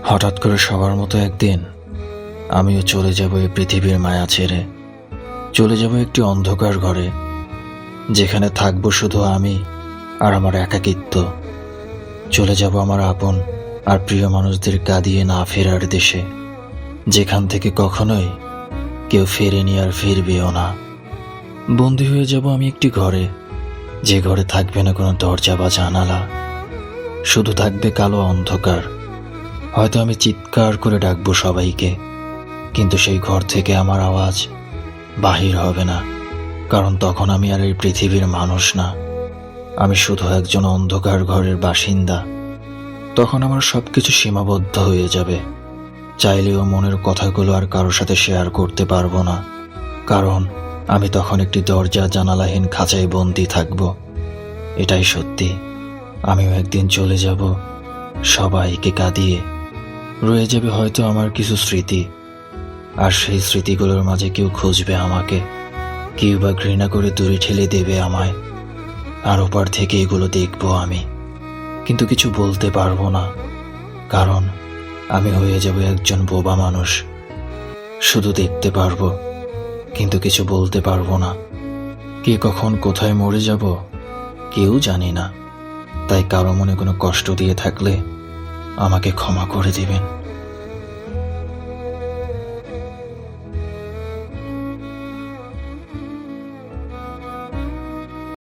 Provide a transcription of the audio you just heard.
হঠাৎ করে সবার মতো একদিন আমিও চলে যাব এই পৃথিবীর মায়া ছেড়ে। চলে যাব একটি অন্ধকার ঘরে, যেখানে থাকবো শুধু আমি আর আমার একাকিত্ব। চলে যাব আমার আপন আর প্রিয় মানুষদের কাঁদিয়ে না ফেরার দেশে, যেখান থেকে কখনোই কেউ ফেরেনি আর ফিরবেও না। বন্দী হয়ে যাব আমি একটি ঘরে, যে ঘরে থাকবে না কোনো দরজা বা জানালা, শুধু থাকবে কালো অন্ধকার। হয়তো আমি চিৎকার করে ডাকবো সবাইকে, কিন্তু সেই ঘর থেকে আমার আওয়াজ বাহির হবে না, কারণ তখন আমি আর এই পৃথিবীর মানুষ না। আমি শুধু একজন অন্ধকার ঘরের বাসিন্দা। তখন আমার সবকিছু সীমাবদ্ধ হয়ে যাবে। চাইলেও মনের কথাগুলো আর কারোর সাথে শেয়ার করতে পারবো না, কারণ আমি তখন একটি দরজা জানালাহীন খাঁচায় বন্দি থাকব। এটাই সত্যি, আমিও একদিন চলে যাব সবাইকে কাঁদিয়ে। রয়ে যাবে হয়তো আমার কিছু স্মৃতি, আর সেই স্মৃতিগুলোর মাঝে কেউ খুঁজবে আমাকে, কেউ বা ঘৃণা করে দূরে ঠেলে দেবে আমায়। আর ওপার থেকে এগুলো দেখবো আমি, কিন্তু কিছু বলতে পারবো না, কারণ আমি হয়ে যাব একজন বোবা মানুষ। শুধু দেখতে পারবো, কিন্তু কিছু বলতে পারবো না। কে কখন কোথায় মরে যাব কেউ জানি না। তাই কারো মনে কোনো কষ্ট দিয়ে থাকলে আমাকে ক্ষমা করে দিবেন।